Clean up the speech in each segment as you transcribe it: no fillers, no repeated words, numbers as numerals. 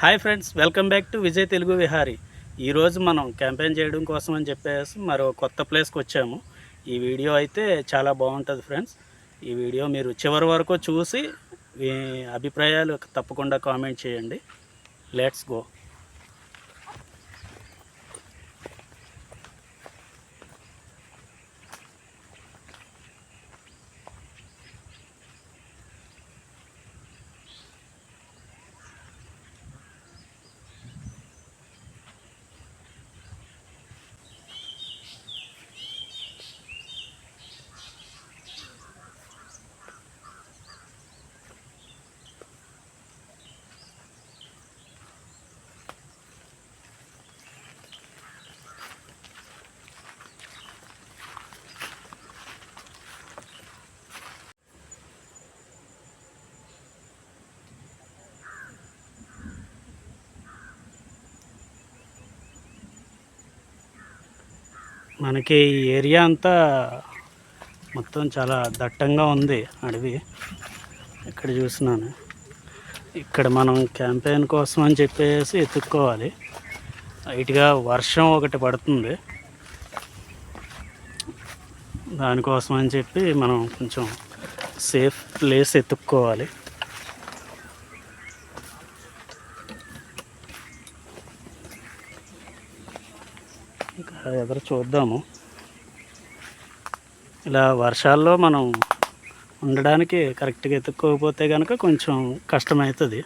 Hi friends, welcome back to Vijay Telugu Vihari. ఈరోజు మనం campaign చేయడం కోసం అని చెప్పేసి మరో కొత్త ప్లేస్కి వచ్చాము. ఈ వీడియో అయితే చాలా బాగుంటుంది ఫ్రెండ్స్. ఈ వీడియో మీరు చివరి వరకు చూసి మీ అభిప్రాయాలు తప్పకుండా కామెంట్ చేయండి. Let's go. మనకి ఈ ఏరియా అంతా మొత్తం చాలా దట్టంగా ఉంది, అడవి. ఇక్కడ చూస్తున్నాను, ఇక్కడ మనం క్యాంపెయిన్ కోసం అని చెప్పేసి ఎత్తుక్కోవాలి. లైట్గా వర్షం ఒకటి పడుతుంది, దానికోసం అని చెప్పి మనం కొంచెం సేఫ్ ప్లేస్ ఎత్తుక్కోవాలి. ఎదురు చూద్దాము. ఇలా వర్షాల్లో మనం ఉండడానికి కరెక్ట్గా ఎత్తుక్కోకపోతే కనుక కొంచెం కష్టమవుతుంది.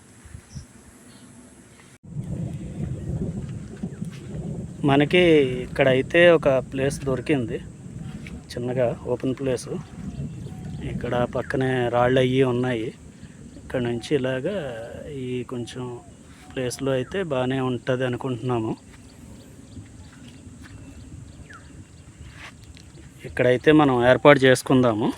మనకి ఇక్కడ అయితే ఒక ప్లేస్ దొరికింది, చిన్నగా ఓపెన్ ప్లేసు. ఇక్కడ పక్కనే రాళ్ళు అవి ఉన్నాయి. ఇక్కడ నుంచి ఇలాగా ఈ కొంచెం ప్లేస్లో అయితే బాగానే ఉంటుంది అనుకుంటున్నాము. ఇక్కడైతే మనం ఏర్పాటు చేసుకుందాము.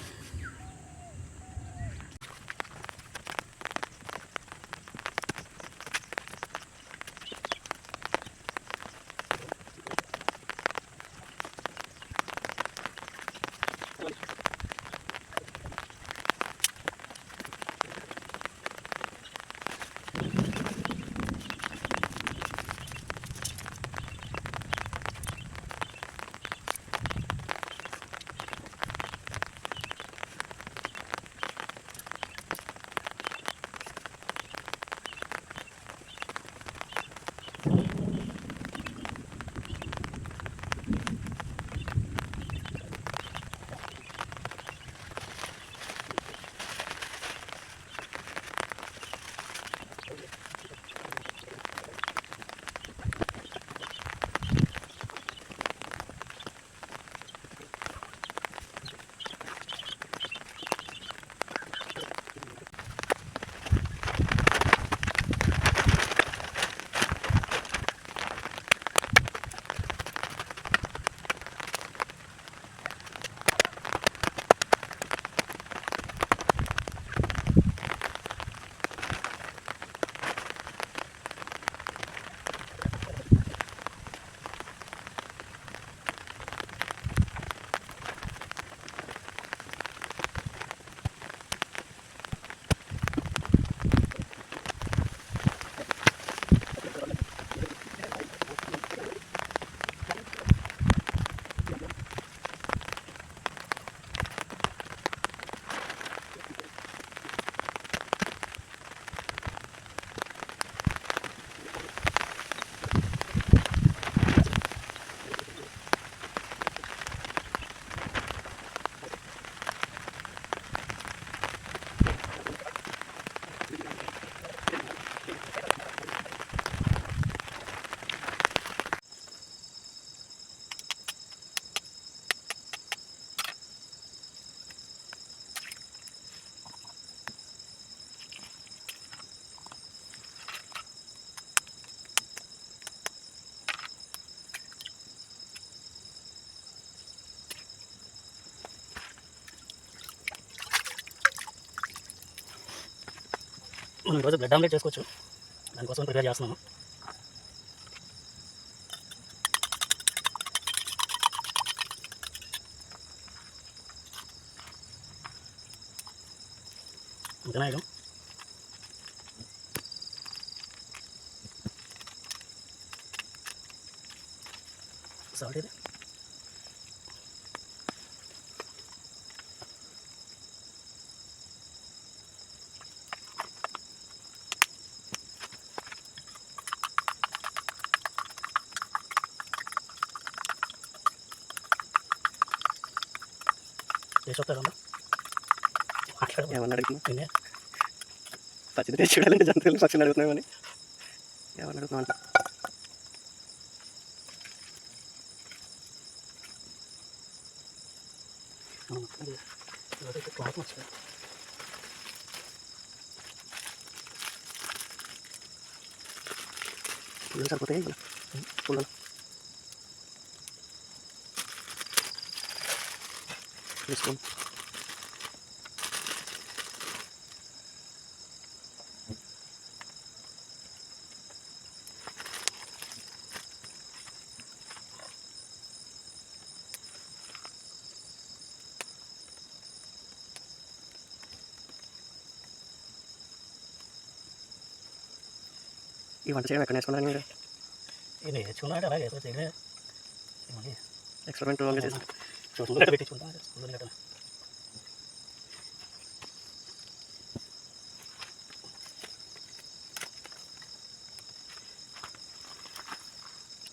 మనం ఈరోజు బ్రెడ్ ఆమ్లెట్ చేసుకోవచ్చు, దానికోసం ప్రిపేర్ చేస్తున్నాము. ఓకేనా? సాల్ట్ ఇది వేసి వస్తారమ్మా ఏమన్నా అడుగుతున్నా నేనే పచ్చిది తెచ్చి చూడాలంటే జంతువులు పక్షులు అడుగుతున్నామని ఏమన్నా అడుగుతున్నావు అంట క్లాత్ వచ్చింది పుల్లలు సరిపోతాయి పుల్లలు తీసుకోండి ఈ వంట చేయడం ఎక్కడ నేర్చుకున్నాను మీరు ఇది నేర్చుకున్నాడు అలాగే చేయలే ఎక్స్పెరిమెంట్ చేసి చూసుకుంటే పెట్టించుకుంటాను స్కూల్లో గట్రా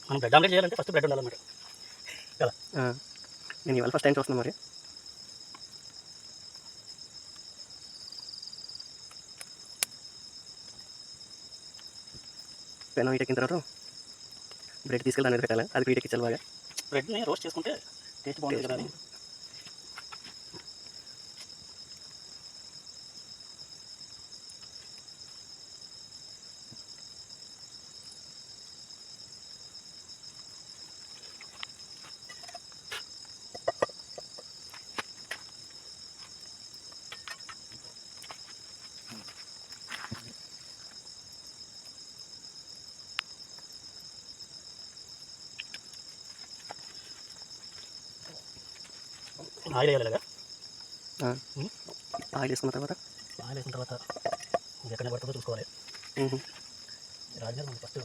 మనం బ్రెడ్ ఆమ్లెట్ చేయాలంటే ఫస్ట్ బ్రెడ్ ఉండాలన్నమాట కదా నేను ఇవాళ ఫస్ట్ టైం చూస్తున్నాను మరి పెనం వీటెక్కిన తర్వాత బ్రెడ్ తీసుకెళ్ళి అనేది పెట్టాలి అది వీటెక్కించాలి బాగా బ్రెడ్ని రోస్ట్ చేసుకుంటే టేస్ట్ బాగుంటుంది కదా అని ఆయిల్ వేయాలి ఆయిల్ వేసుకున్న తర్వాత ఆయిల్ వేసిన తర్వాత ఎక్కడ పడుతుందో చూసుకోవాలి రాజు మనకి ఫస్ట్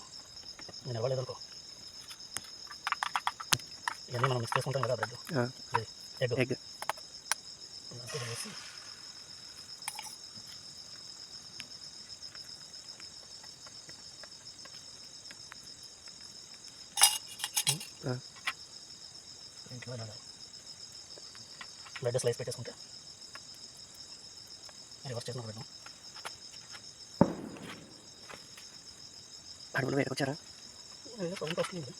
నేను ఇవ్వలేదు అనుకో ఇవన్నీ మనం మిక్స్ చేసుకుంటాం కదా బ్రెడ్ ఎగ్ ఎగ్ వేసి ఇంట్లో బ్రెడ్ స్లైస్ పెట్టేసుకుంటే రివర్స్ చేసిన బ్రెడ్ అడుగులు వేరే వచ్చారా సౌండ్ వస్తుంది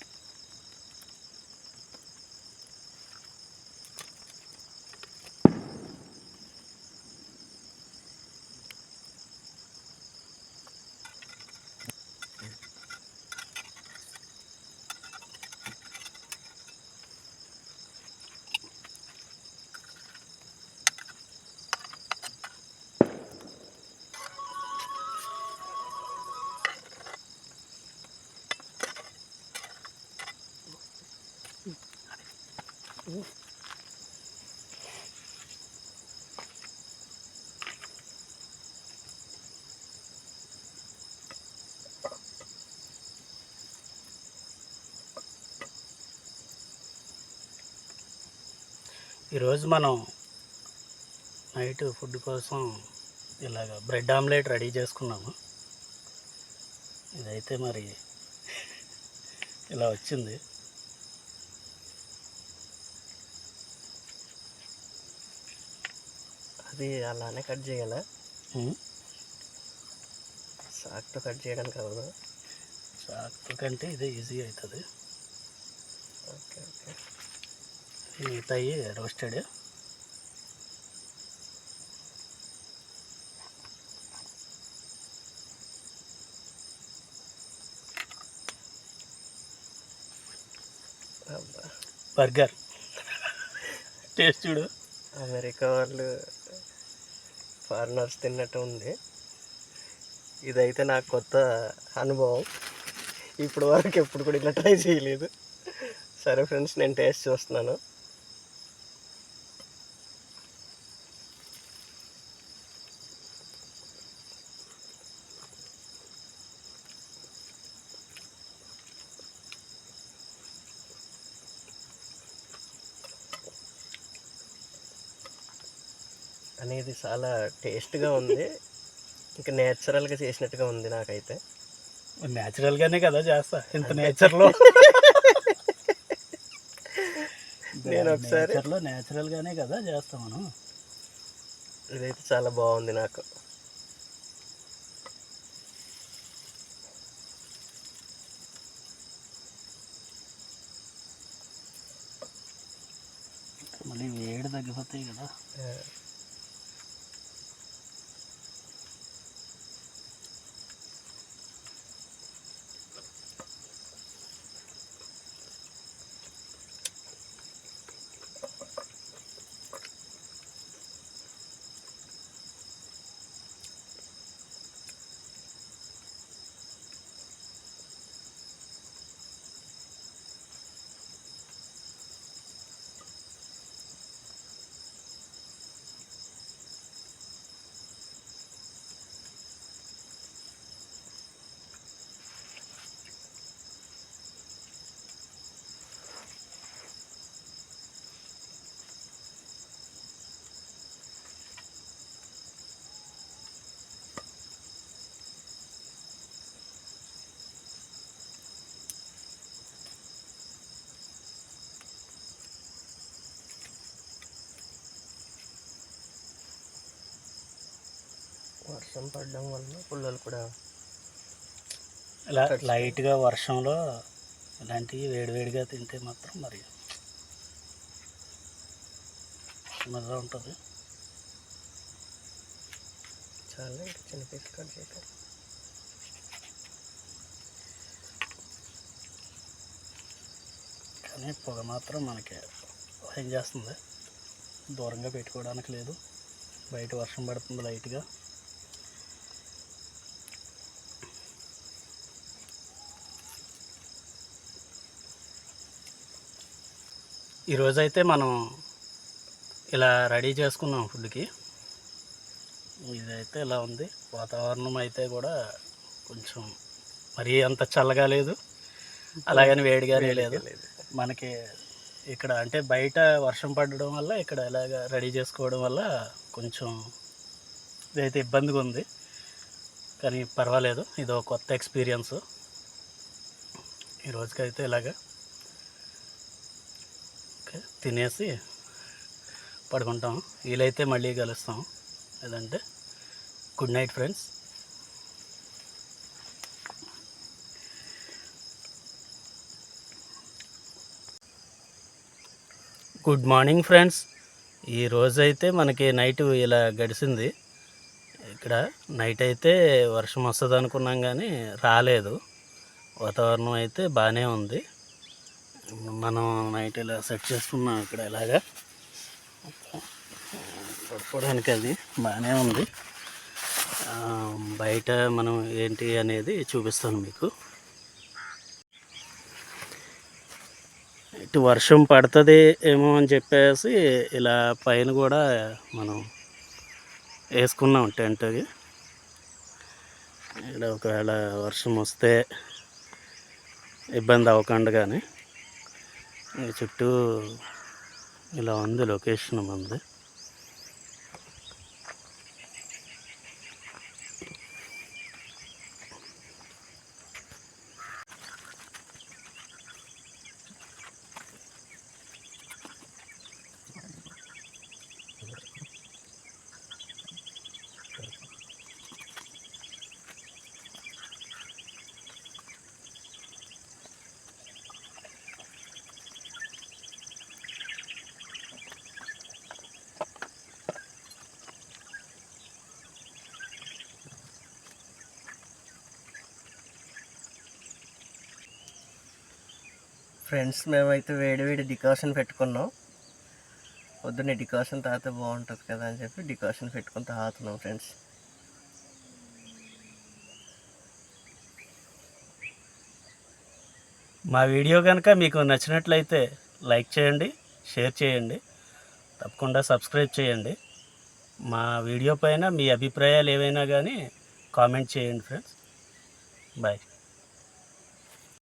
ఈరోజు మనం నైట్ ఫుడ్ కోసం ఇలాగ బ్రెడ్ ఆమ్లెట్ రెడీ చేసుకున్నాము. ఇదైతే మరి ఇలా వచ్చింది. అది అలానే కట్ చేయాలా? చాక్తో కట్ చేయడానికి అవ్వదు. చాకు కంటే ఇదే ఈజీ అవుతుంది. Okay okay. మిగతాయి రోస్టెడ్. బర్గర్ టేస్ట్ చూడు. అమెరికా వాళ్ళు ఫారినర్స్ తిన్నట్టు ఉంది. ఇదైతే నాకు కొత్త అనుభవం. ఇప్పుడు వరకు ఎప్పుడు కూడా ఇట్లా ట్రై చేయలేదు. సరే ఫ్రెండ్స్, నేను టేస్ట్ చూస్తున్నాను. కానీ ఇది చాలా టేస్ట్గా ఉంది, ఇంకా నేచురల్గా చేసినట్టుగా ఉంది నాకైతే. న్యాచురల్గానే కదా చేస్తా, ఇంత నేచర్లో నేను ఒకసారి న్యాచురల్గానే కదా చేస్తాం మనం. ఇదైతే చాలా బాగుంది నాకు. మళ్ళీ వేడి తగ్గిపోతాయి కదా. వర్షం పడడం వల్ల పుల్లలు కూడా ఇలా లైట్గా వర్షంలో ఇలాంటివి వేడివేడిగా తింటే మాత్రం మరి మజా ఉంటుంది. చాలా చిన్న పీస్ కట్ చేయాలి. కానీ పొగ మాత్రం మనకి ఏం చేస్తుంది, దూరంగా పెట్టుకోవడానికి లేదు. బయట వర్షం పడుతుంది లైట్గా. ఈరోజైతే మనం ఇలా రెడీ చేసుకున్నాం ఫుడ్కి. ఇదైతే ఇలా ఉంది. వాతావరణం అయితే కూడా కొంచెం మరీ అంత చల్లగా లేదు, అలాగని వేడిగానే లేదు. మనకి ఇక్కడ అంటే బయట వర్షం పడడం వల్ల ఇక్కడ ఇలాగ రెడీ చేసుకోవడం వల్ల కొంచెం ఇదైతే ఇబ్బందిగా ఉంది, కానీ పర్వాలేదు. ఇదో కొత్త ఎక్స్పీరియన్స్. ఈరోజుకైతే ఇలాగ తినేసి పడుకుంటాం. వీలైతే మళ్ళీ కలుస్తాం, లేదంటే good night friends. Good morning friends. ఈరోజైతే మనకి నైట్ ఇలా గడిచింది. ఇక్కడ నైట్ అయితే వర్షం వస్తుంది అనుకున్నాం కానీ రాలేదు. వాతావరణం అయితే బాగానే ఉంది. మనం నైట్ ఇలా సెట్ చేసుకున్నాం ఇక్కడ ఇలాగా పడుకోవడానికి. అది బాగానే ఉంది. బయట మనం ఏంటి అనేది చూపిస్తాను మీకు. ఇటు వర్షం పడుతుంది ఏమో అని చెప్పేసి ఇలా పైన కూడా మనం వేసుకున్నాం టెంట్కి. ఇక్కడ ఒకవేళ వర్షం వస్తే ఇబ్బంది అవ్వకుండా. కానీ చుట్టూ ఇలా ఉంది లొకేషన్ మంది. ఫ్రెండ్స్, మేమైతే వేడి డికాషన్ పెట్టుకున్నాం. పొద్దున్నే డికాషన్ తాగితే బాగుంటుంది కదా అని చెప్పి డికాషన్ పెట్టుకుని తాగుతున్నాం ఫ్రెండ్స్. మా వీడియో కనుక మీకు నచ్చినట్లయితే లైక్ చేయండి, షేర్ చేయండి, తప్పకుండా సబ్స్క్రైబ్ చేయండి. మా వీడియో పైన మీ అభిప్రాయాలు ఏవైనా కానీ కామెంట్ చేయండి ఫ్రెండ్స్. బాయ్.